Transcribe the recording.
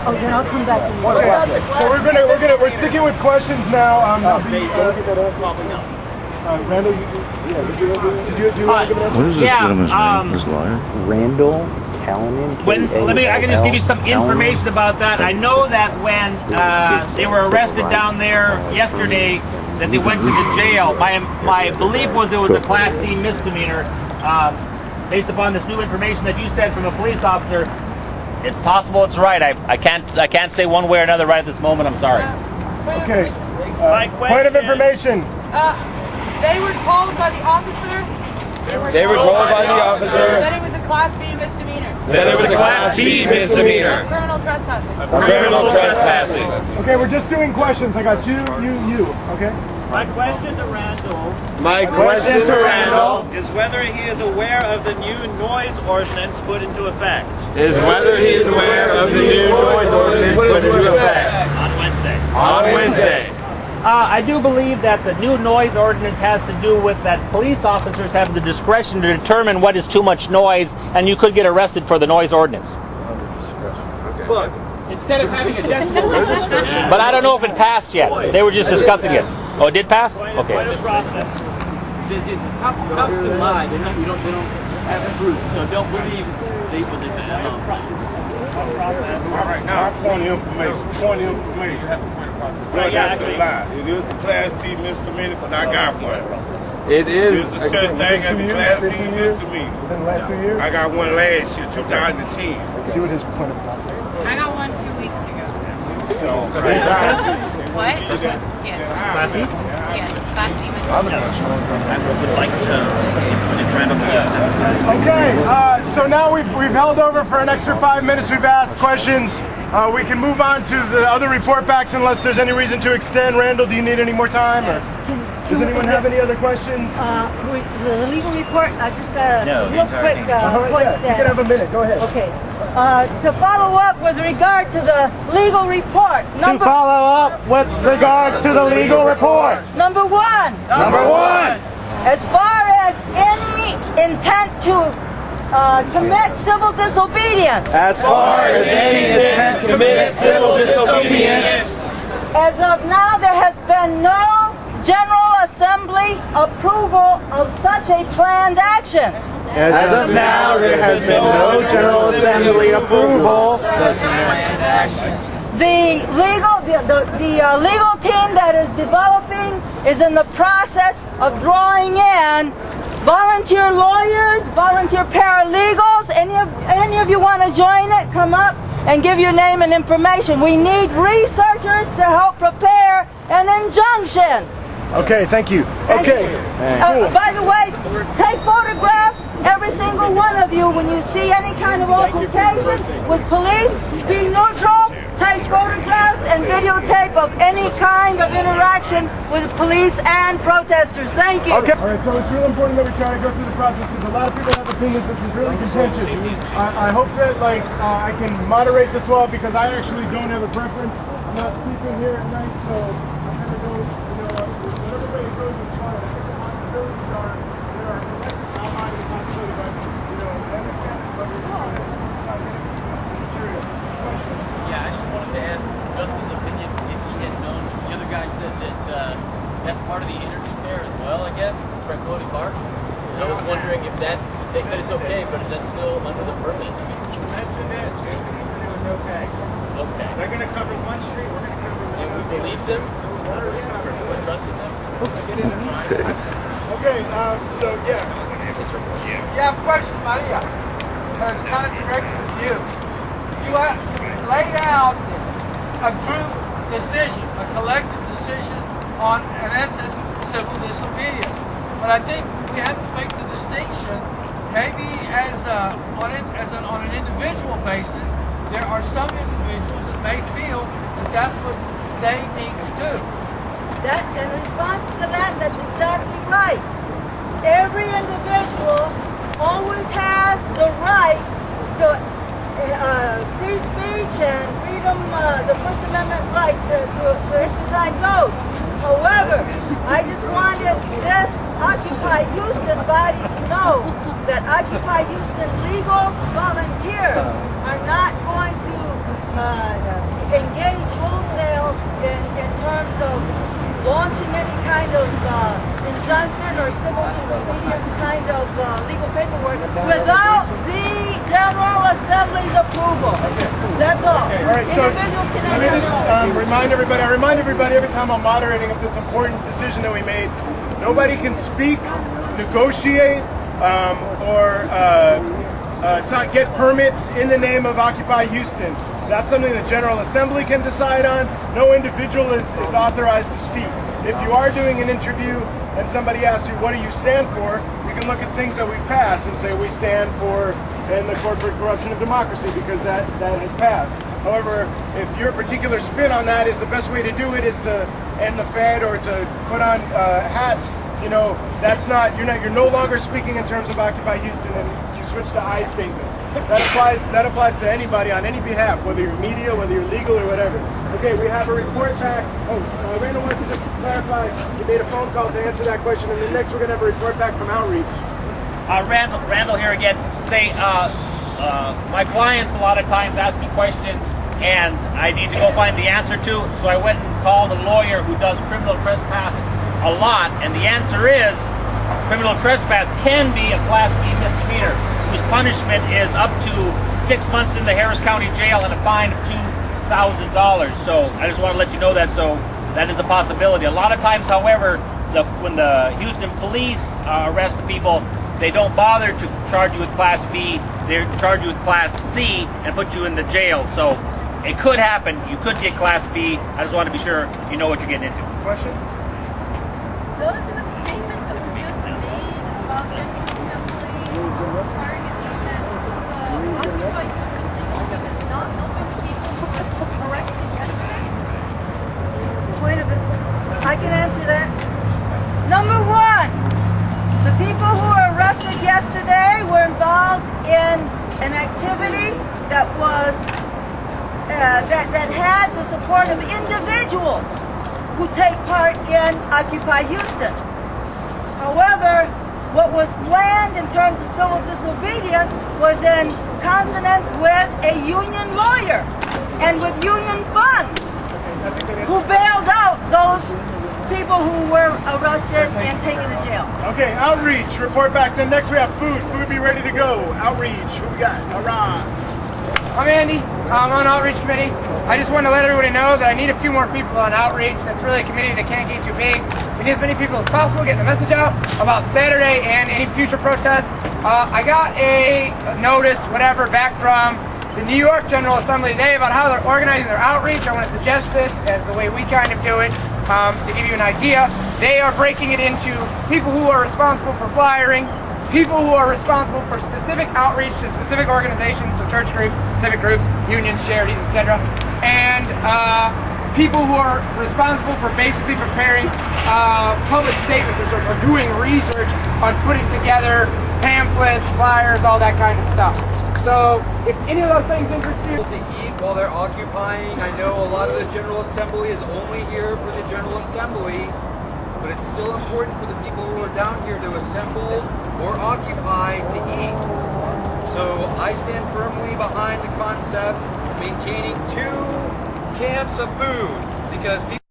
Oh, then I'll come back to you. Okay. So we're sticking with questions now. Randall, did you want to give an answer? What is this gentleman's name? This lawyer? Randall Callanan. I can just give you some information about that. I know that when they were arrested down there yesterday, that they went to the jail. My belief was it was a Class C misdemeanor. Based upon this new information that you said from a police officer, it's possible it's right. I can't say one way or another right at this moment. I'm sorry. Okay. Point of information. They were told by the officer. They were told by the officer that it was a Class B misdemeanor. That it was a Class B misdemeanor. Criminal trespassing. Criminal trespassing. Okay, we're just doing questions. I got you. Okay. My question to Randall. Is whether he is aware of the new noise ordinance put into effect. Is whether he is aware of the new noise ordinance put into effect. On Wednesday. On Wednesday. I do believe that the new noise ordinance has to do with that police officers have the discretion to determine what is too much noise, and you could get arrested for the noise ordinance. Look, instead of having a decibel register. But I don't know if it passed yet. They were just discussing it. Oh, it did pass? Okay. The cops can lie. They don't have proof. So don't believe they all right, now point of information. You have a point of process. Right, yeah, actually. It is a Class C misdemeanor, because I got one. It is. It's the such thing as a Class C misdemeanor. Within the last 2 years? I got one last year, 2010. Let's see what his point of process is. I got one 2 weeks ago. So, What? Yes. Class C? Yes, Class C misdemeanor. I would like to, if Randall could just emphasize. Okay, so now we've held over for an extra 5 minutes. We've asked questions. We can move on to the other report backs unless there's any reason to extend. Randall, do you need any more time? Or does anyone have any other questions? The legal report, I just got a real quick points You can have a minute. Go ahead. Okay. To follow up with regard to the legal report. To follow up with regards to the legal report. Number one. As far as any intent to commit civil disobedience. As far as any intent to commit civil disobedience. As of now, there has been no General Assembly approval of such a planned action. As of now, there has been no General Assembly approval of such a planned action. The legal team that is developing is in the process of drawing in volunteer lawyers, volunteer paralegals. Any of you want to join it? Come up and give your name and information. We need researchers to help prepare an injunction. Okay, thank you. Okay. By the way, take photographs, every single one of you, when you see any kind of altercation with police. Be neutral, take photographs and videotape of any kind of interaction with police and protesters. Thank you. Okay. All right, so it's really important that we try to go through the process because a lot of people have opinions. This is really contentious. I hope that I can moderate this well because I actually don't have a preference. I'm not sleeping here at night, so I'm going to go, whatever way it goes is fine. I think the possibilities are, there are collective outlining the possibility, but, understand whether it's scientific material. Question. Yeah, I just wanted to ask Justin's opinion if he had known. The other guy said that that's part of the interview fair as well, I guess, Tranquility Park. And I was wondering if they said it's okay, but is that still under the permit? You mentioned it, too, and he said it was okay. Okay. They're going to cover one street, we're going to cover one. And we believe them? We're trusting them? Okay, so yeah. Yeah, question, Maria. It's kind of directed to you. You laid out a group decision, a collective decision on, in essence, civil disobedience. But I think we have to make the distinction, maybe on an individual basis, there are some individuals that may feel that that's what they need to do. In response to that, that's exactly right. Every individual always has the right to free speech and freedom, the First Amendment rights to exercise those. However, I just wanted this Occupy Houston body to know that Occupy Houston legal volunteers are not going to engage wholesale in terms of launching any kind of injunction or civil disobedience kind of legal paperwork without the General Assembly's approval. That's all. All right, so Individuals cannot let me have just their own. remind everybody. I remind everybody every time I'm moderating of this important decision that we made. Nobody can speak, negotiate, or get permits in the name of Occupy Houston. That's something the General Assembly can decide on. No individual is authorized to speak. If you are doing an interview and somebody asks you, what do you stand for? We can look at things that we've passed and say we stand for the corporate corruption of democracy because that has passed. However, if your particular spin on that is the best way to do it is to end the Fed or to put on hats, you know, that's not, you're no longer speaking in terms of Occupy Houston, and you switch to I statements. That applies to anybody on any behalf, whether you're media, whether you're legal or whatever. Okay, we have a report back. Randall wants to just clarify, you made a phone call to answer that question, and then next we're going to have a report back from Outreach. Randall here again. Say, my clients a lot of times ask me questions and I need to go find the answer to, so I went and called a lawyer who does criminal trespass a lot, and the answer is criminal trespass can be a Class B misdemeanor, whose punishment is up to 6 months in the Harris County Jail and a fine of $2,000. So I just want to let you know that, so that is a possibility. A lot of times, however, when the Houston police arrest the people, they don't bother to charge you with Class B, they charge you with Class C and put you in the jail. So it could happen, you could get Class B. I just want to be sure you know what you're getting into. Question? Does the statement that was just made about General Assembly requiring it that the Occupy Houston legal team is not helping the people who were arrested yesterday? Point of it. I can answer that. Number one, the people who were arrested yesterday were involved in an activity that was that had the support of individuals who take part in Occupy Houston. However, what was planned in terms of civil disobedience was in consonance with a union lawyer and with union funds who bailed out those people who were arrested and taken to jail. Okay, Outreach, report back. Then next we have food. Food be ready to go. Outreach, who we got? All right. I'm Andy. I'm on Outreach Committee. I just want to let everybody know that I need a few more people on Outreach. That's really a committee that can't get too big. We need as many people as possible getting the message out about Saturday and any future protests. I got a notice, whatever, back from the New York General Assembly today about how they're organizing their outreach. I want to suggest this as the way we kind of do it. To give you an idea, they are breaking it into people who are responsible for flyering, people who are responsible for specific outreach to specific organizations, so church groups, civic groups, unions, charities, etc., and people who are responsible for basically preparing public statements or doing research on putting together pamphlets, flyers, all that kind of stuff. So if any of those things interest you, to eat while they're occupying. I know a lot of the General Assembly is only here for the General Assembly, but it's still important for the people who are down here to assemble or occupy to eat. So I stand firmly behind the concept of maintaining 2 camps of food, because people